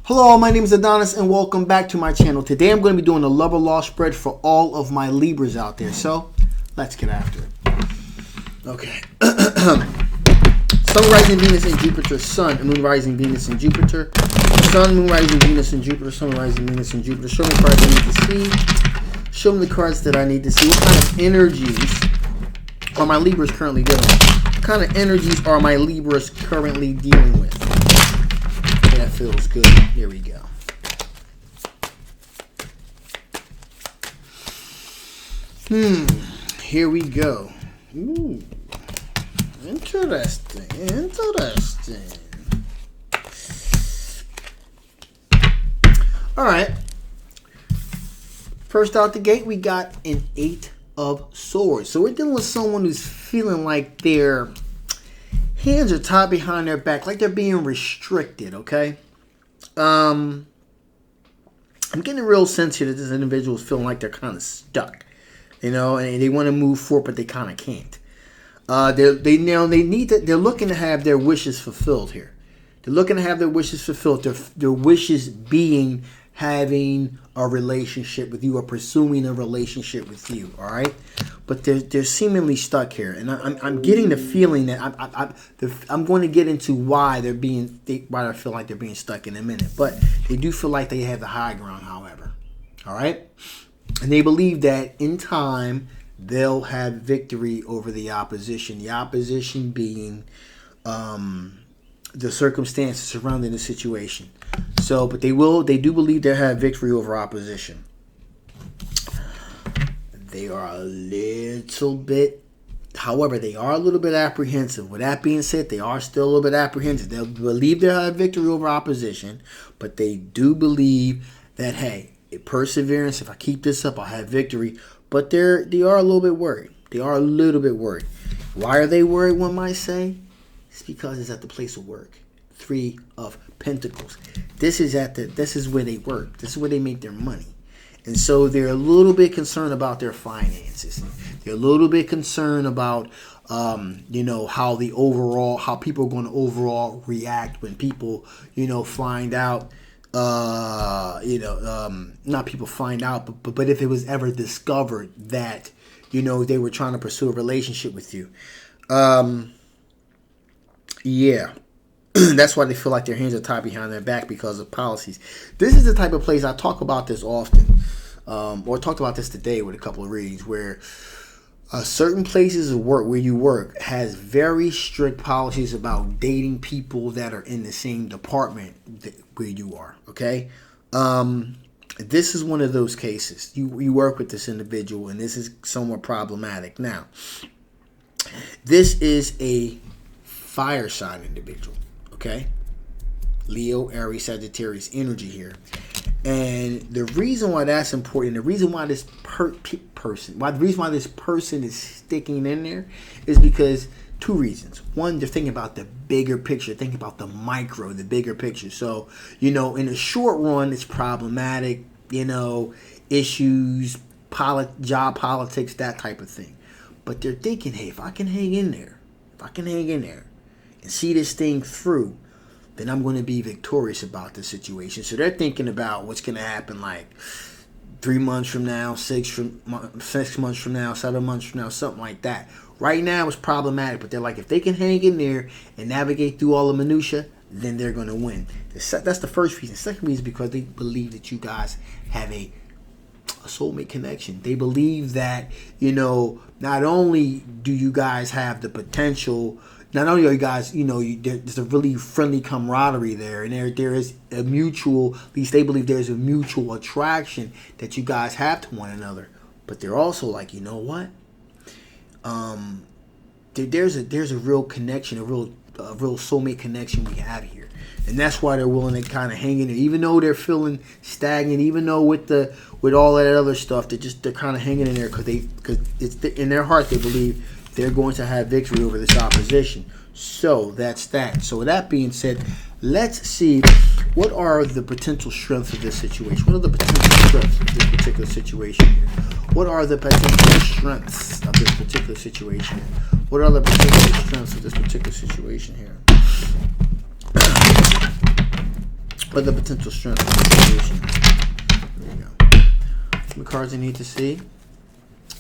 Hello, my name is Adonis and welcome back to my channel. Today I'm going to be doing a love or loss spread for all of my Libras out there. So, let's get after it. Okay. Sun, rising Venus, and Jupiter. Sun, Moon, rising Venus, and Jupiter. Sun, Moon, rising Venus, and Jupiter. Sun, rising Venus, and Jupiter. Show me the cards I need to see. Show me the cards that I need to see. What kind of energies are my Libras currently dealing with? What kind of energies are my Libras currently dealing with? That feels good. Here we go. Here we go. Ooh. Interesting. All right. First out the gate, we got an 8 of Swords. So we're dealing with someone who's feeling like their hands are tied behind their back, like they're being restricted, okay? I'm getting a real sense here that this individual is feeling like they're kind of stuck, you know, and they want to move forward, but they kind of can't. They're looking to have their wishes fulfilled here. They're looking to have their wishes fulfilled. Their wishes being having a relationship with you or pursuing a relationship with you, all right? But they're seemingly stuck here, and I'm getting the feeling that I'm going to get into why why I feel like they're being stuck in a minute. But they do feel like they have the high ground, however, all right? And they believe that in time they'll have victory over the opposition. The opposition being the circumstances surrounding the situation. So, but they do believe they'll have victory over opposition. They are a little bit, however, they are a little bit apprehensive. With that being said, they are still a little bit apprehensive. They'll believe they'll have victory over opposition, but they do believe that, hey, perseverance, if I keep this up, I'll have victory. But they are a little bit worried. They are a little bit worried. Why are they worried, one might say? It's because it's at the place of work. 3 of Pentacles. This is where they work. This is where they make their money. And so they're a little bit concerned about their finances. They're a little bit concerned about, how people are going to overall react when people, find out, not people find out, but if it was ever discovered that, they were trying to pursue a relationship with you. Yeah. That's why they feel like their hands are tied behind their back because of policies. This is the type of place, I talk about this often, or talked about this today with a couple of readings, where certain places of work where you work has very strict policies about dating people that are in the same department where you are, okay? This is one of those cases. You work with this individual, and this is somewhat problematic. Now, this is a fire sign individual. Okay, Leo, Aries, Sagittarius energy here, and the reason why that's important, the reason why this person is sticking in there, is because 2 reasons. One, they're thinking about the bigger picture, thinking about the micro, the bigger picture. So, in the short run, it's problematic. Issues, job politics, that type of thing. But they're thinking, hey, if I can hang in there, and see this thing through, then I'm going to be victorious about this situation. So they're thinking about what's going to happen like 3 months from now, 6 months from now, 7 months from now, something like that. Right now it's problematic, but they're like, if they can hang in there and navigate through all the minutia, then they're going to win. That's the first reason. The second reason is because they believe that you guys have a soulmate connection. They believe that, not only do you guys have the potential, not only are you guys, there's a really friendly camaraderie there, and there is a mutual, at least they believe there's a mutual attraction that you guys have to one another. But they're also like, you know what? There's a real connection, a real soulmate connection we have here, and that's why they're willing to kind of hang in there, even though they're feeling stagnant, even though with all that other stuff, they're kind of hanging in there because it's in their heart they believe they're going to have victory over this opposition. So that's that. So with that being said, let's see what are the potential strengths of this situation. What are the potential strengths of this particular situation here? What are the potential strengths of this particular situation here? What are the potential strengths of this particular situation here? But the potential strength of the situation. There you go. Show me cards I need to see.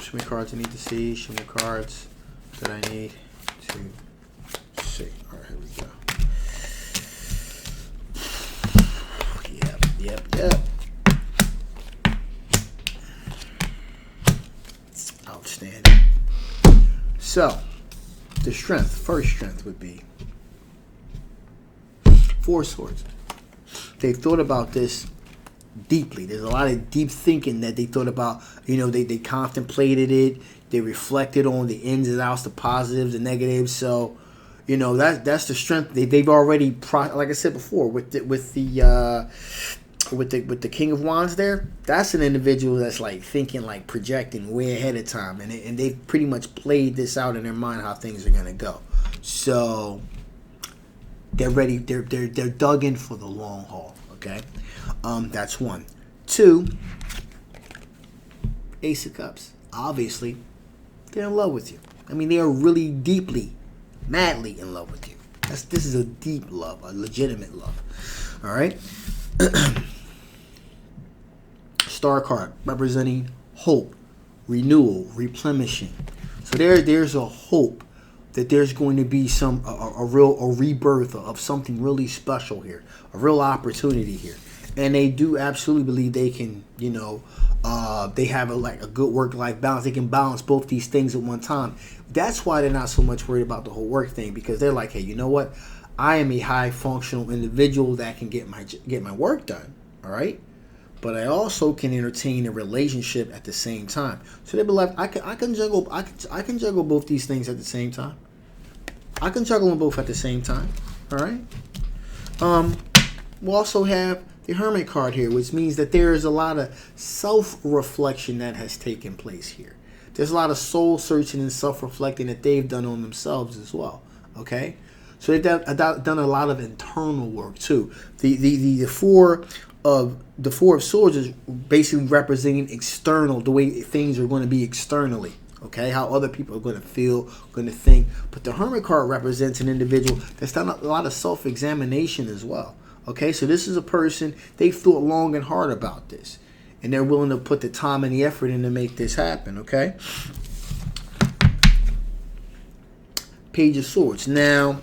Show me cards I need to see. Show me cards that I need to see. All right, here we go. Yep. Outstanding. So, the strength, first strength would be Four of Swords. They thought about this deeply. There's a lot of deep thinking that they thought about. You know, they contemplated it. They reflected on the ins and outs, the positives, the negatives. So, you know, that's the strength. They've already, like I said before, with the King of Wands there, that's an individual that's like thinking, like projecting way ahead of time, and they've pretty much played this out in their mind how things are gonna go. So they're ready. They're dug in for the long haul. Okay, that's one. Two, Ace of Cups. Obviously, they're in love with you. I mean, they are really deeply, madly in love with you. This is a deep love, a legitimate love. All right. Star card representing hope, renewal, replenishing. So there's a hope that there's going to be a rebirth of something really special here, a real opportunity here, and they do absolutely believe they can. You know, they have a good work-life balance. They can balance both these things at one time. That's why they're not so much worried about the whole work thing, because they're like, hey, you know what? I am a high functional individual that can get my work done. All right. But I also can entertain a relationship at the same time. So they be like, I can juggle both these things at the same time. I can juggle them both at the same time. All right. We'll also have the Hermit card here, which means that there is a lot of self-reflection that has taken place here. There's a lot of soul searching and self-reflecting that they've done on themselves as well. Okay. So they've done a lot of internal work too. The Four of Swords is basically representing external, the way things are going to be externally. Okay, how other people are going to feel, going to think. But the Hermit card represents an individual that's done a lot of self-examination as well. Okay, so this is a person, they've thought long and hard about this, and they're willing to put the time and the effort in to make this happen. Okay. Page of Swords. Now,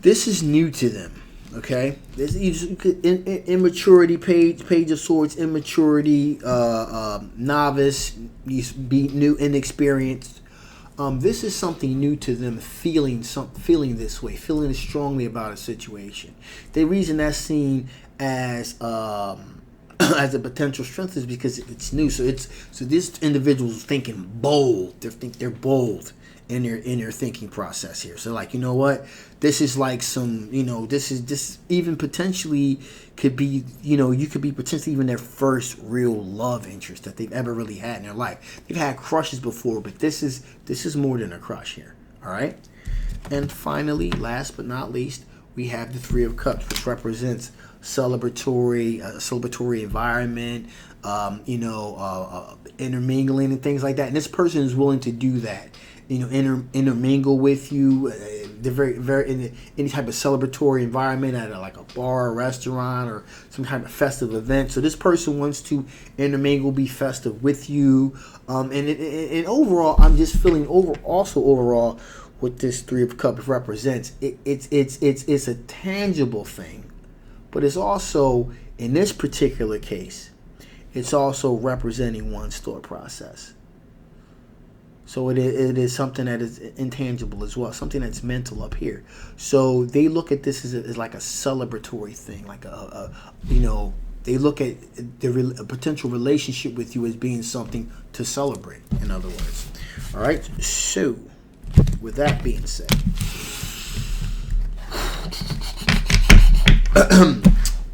this is new to them. Okay, this immaturity, page of Swords, immaturity, novice, be new, inexperienced. This is something new to them, feeling this way, feeling strongly about a situation. The reason that's seen as a potential strength is because it's new. So this individual's thinking bold. They're bold in their thinking process here. So like, you know what? This is like some, you know, this even potentially could be, you know, you could be potentially even their first real love interest that they've ever really had in their life. They've had crushes before, but this is more than a crush here. All right. And finally, last but not least, we have the Three of Cups, which represents celebratory environment, intermingling and things like that. And this person is willing to do that. You know, intermingle with you. They're very in any type of celebratory environment at like a bar, or restaurant, or some kind of festive event. So this person wants to intermingle, be festive with you. And overall, I'm just feeling overall what this Three of Cups represents. It's a tangible thing, but it's also, in this particular case, it's also representing one's thought process. So it is something that is intangible as well, something that's mental up here. So they look at this as like a celebratory thing, like they look at a potential relationship with you as being something to celebrate, in other words. All right, so with that being said,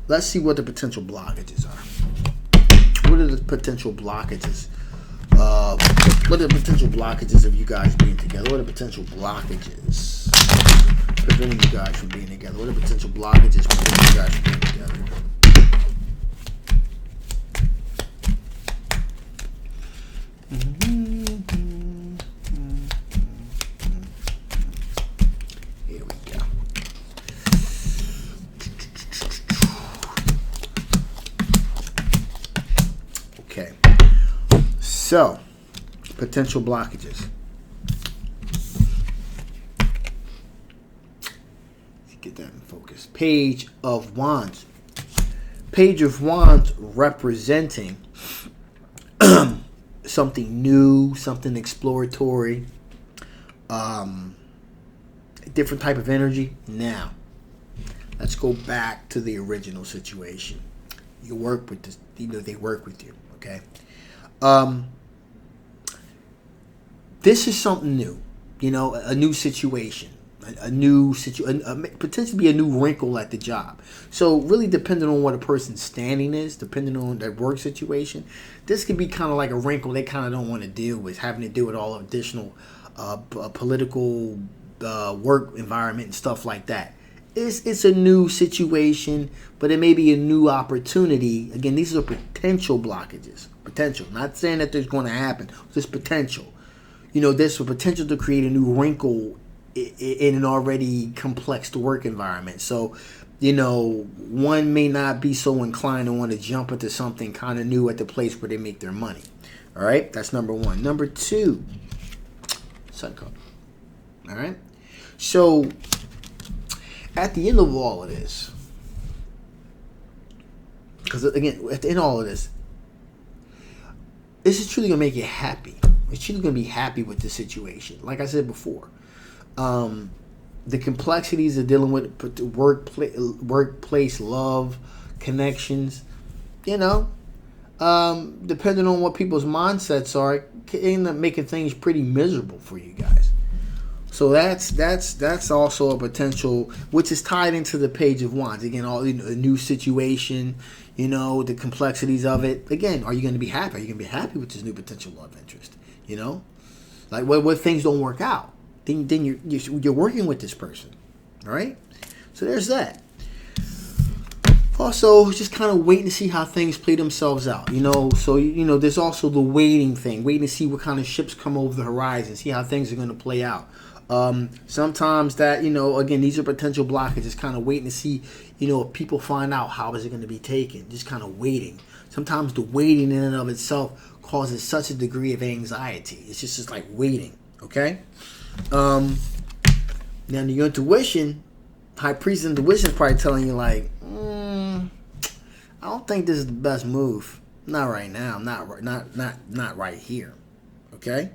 let's see what the potential blockages are. What are the potential blockages? What are the potential blockages of you guys being together? What are the potential blockages preventing you guys from being together? What are the potential blockages preventing you guys from being together? Here we go. So, potential blockages. Let's get that in focus. Page of Wands. Page of Wands representing something new, something exploratory, a different type of energy. Now, let's go back to the original situation. You work with this, they work with you, okay? This is something new, a new situation, potentially be a new wrinkle at the job. So really depending on what a person's standing is, depending on their work situation, this could be kind of like a wrinkle they kind of don't want to deal with, having to deal with all additional political work environment and stuff like that. It's a new situation, but it may be a new opportunity. Again, these are potential blockages. Potential. Not saying that there's going to happen. Just potential. There's a potential to create a new wrinkle in an already complex work environment. So, one may not be so inclined to want to jump into something kind of new at the place where they make their money. All right? That's number one. Number two, Sun card. All right? So, at the end of all of this, because again, at the end of all of this is truly going to make you happy. It's truly going to be happy with the situation. Like I said before, the complexities of dealing with workplace love, connections, depending on what people's mindsets are, it can end up making things pretty miserable for you guys. So that's also a potential, which is tied into the Page of Wands. Again, a new situation, the complexities of it. Again, are you going to be happy? Are you going to be happy with this new potential love interest? Like what things don't work out, then you're working with this person, all right? So there's that. Also, just kind of waiting to see how things play themselves out, So, there's also the waiting thing, waiting to see what kind of ships come over the horizon, see how things are going to play out. Sometimes that, again, these are potential blockages, kind of waiting to see, if people find out how is it going to be taken, just kind of waiting. Sometimes the waiting in and of itself causes such a degree of anxiety. It's just like waiting, okay? Now, your intuition, High Priest intuition is probably telling you like, I don't think this is the best move. Not right now. Not right here. Okay?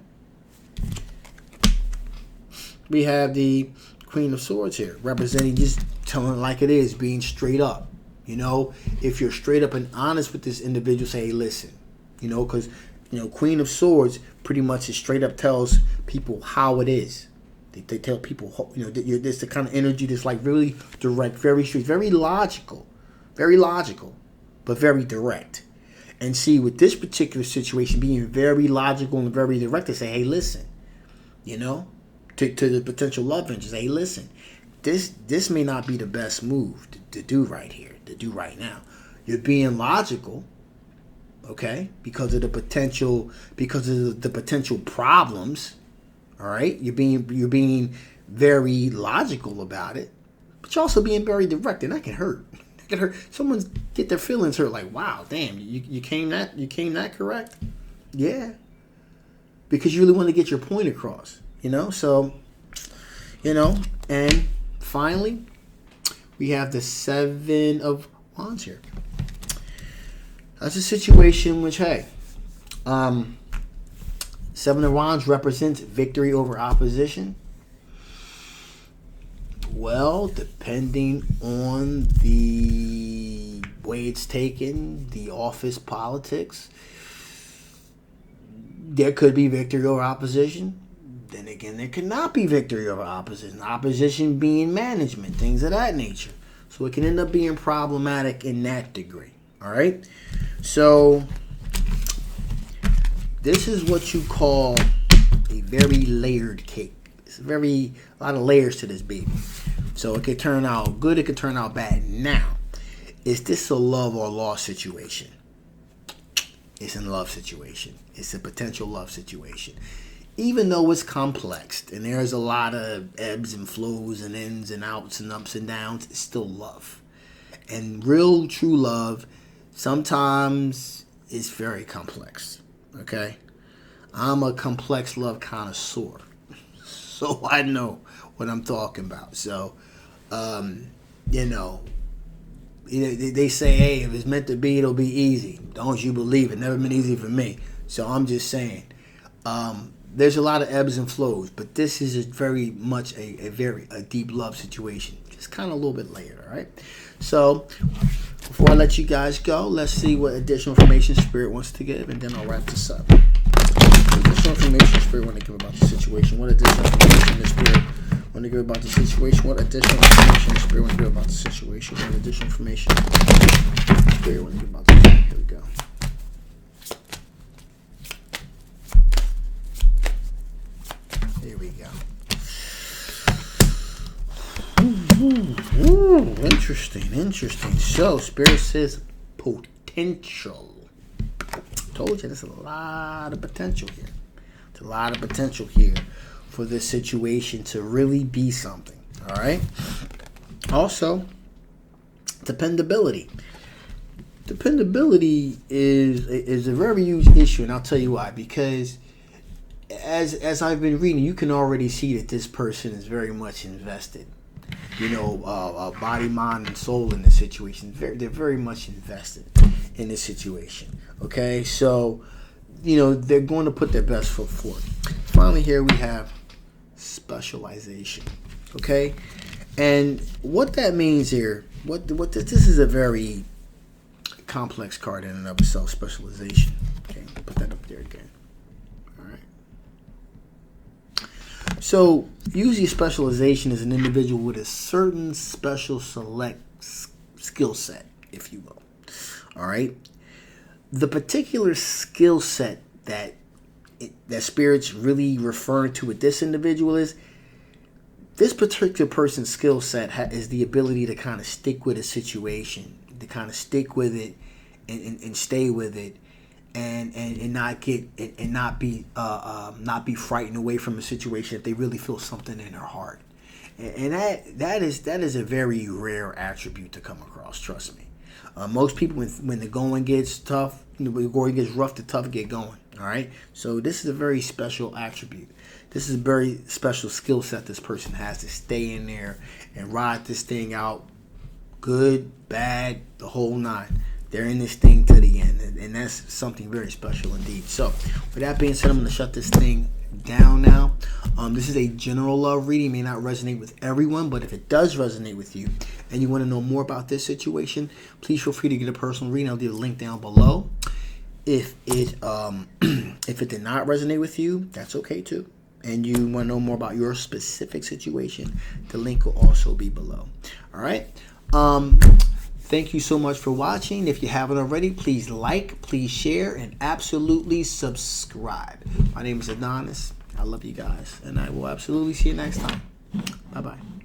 We have the Queen of Swords here, representing just telling it like it is, being straight up. If you're straight up and honest with this individual, say, hey, listen. Because, Queen of Swords pretty much is straight up tells people how it is. They tell people, there's the kind of energy that's like really direct, very straight, very logical, but very direct. And see, with this particular situation being very logical and very direct, they say, hey, listen, to the potential love interest, hey, listen, this may not be the best move to do right here, to do right now. You're being logical, okay, because of the potential problems. All right, you're being very logical about it, but you're also being very direct, and that can hurt. That can hurt. Someone get their feelings hurt. Like, wow, damn, you came that correct? Yeah, because you really want to get your point across. So, and finally, we have the Seven of Wands here. That's a situation which, hey, Seven of Wands represents victory over opposition. Well, depending on the way it's taken, the office politics, there could be victory over opposition. Then again, there could not be victory over opposition. Opposition being management, things of that nature. So it can end up being problematic in that degree. All right? So this is what you call a very layered cake. It's a lot of layers to this baby. So it could turn out good, it could turn out bad. Now, is this a love or loss situation? It's a love situation. It's a potential love situation. Even though it's complex and there's a lot of ebbs and flows and ins and outs and ups and downs, it's still love. And real, true love sometimes is very complex. Okay? I'm a complex love connoisseur. So I know what I'm talking about. So, you know, they say, hey, if it's meant to be, it'll be easy. Don't you believe it? Never been easy for me. So I'm just saying, there's a lot of ebbs and flows, but this is very much a deep love situation. Just kind of a little bit later, all right? So before I let you guys go, let's see what additional information Spirit wants to give, and then I'll wrap this up. Additional information Spirit want to give about the situation. What additional information the Spirit want to give about the situation? What additional information the Spirit want to give about the situation? What additional information Spirit want to give about the situation? Here we go. Here we go. Ooh, interesting. So, Spirit says potential. Told you, there's a lot of potential here. There's a lot of potential here for this situation to really be something. All right. Also, dependability. Dependability is a very huge issue, and I'll tell you why. Because as I've been reading, you can already see that this person is very much invested. You know, body, mind, and soul in this situation. They're very much invested in this situation. Okay, so, you know, they're going to put their best foot forward. Finally, here we have specialization. Okay, and what that means here, this is a very complex card in and of itself. Specialization. Okay, put that up there again. So, usually specialization is an individual with a certain special select skill set, if you will. All right? The particular skill set that Spirit's really referring to with this individual is, this particular person's skill set is the ability to kind of stick with a situation, to kind of stick with it and stay with it. And not be frightened away from a situation if they really feel something in their heart, and that is a very rare attribute to come across. Trust me, most people when the going gets tough, when the going gets rough, the tough get going. All right, so this is a very special attribute. This is a very special skill set this person has to stay in there and ride this thing out, good, bad, the whole nine. They're in this thing to the end, and that's something very special indeed. So, with that being said, I'm going to shut this thing down now. This is a general love reading. It may not resonate with everyone, but if it does resonate with you and you want to know more about this situation, please feel free to get a personal reading. I'll leave a link down below. If it did not resonate with you, that's okay too. And you want to know more about your specific situation, the link will also be below. All right. Thank you so much for watching. If you haven't already, please like, please share, and absolutely subscribe. My name is Adonis. I love you guys, and I will absolutely see you next time. Bye-bye.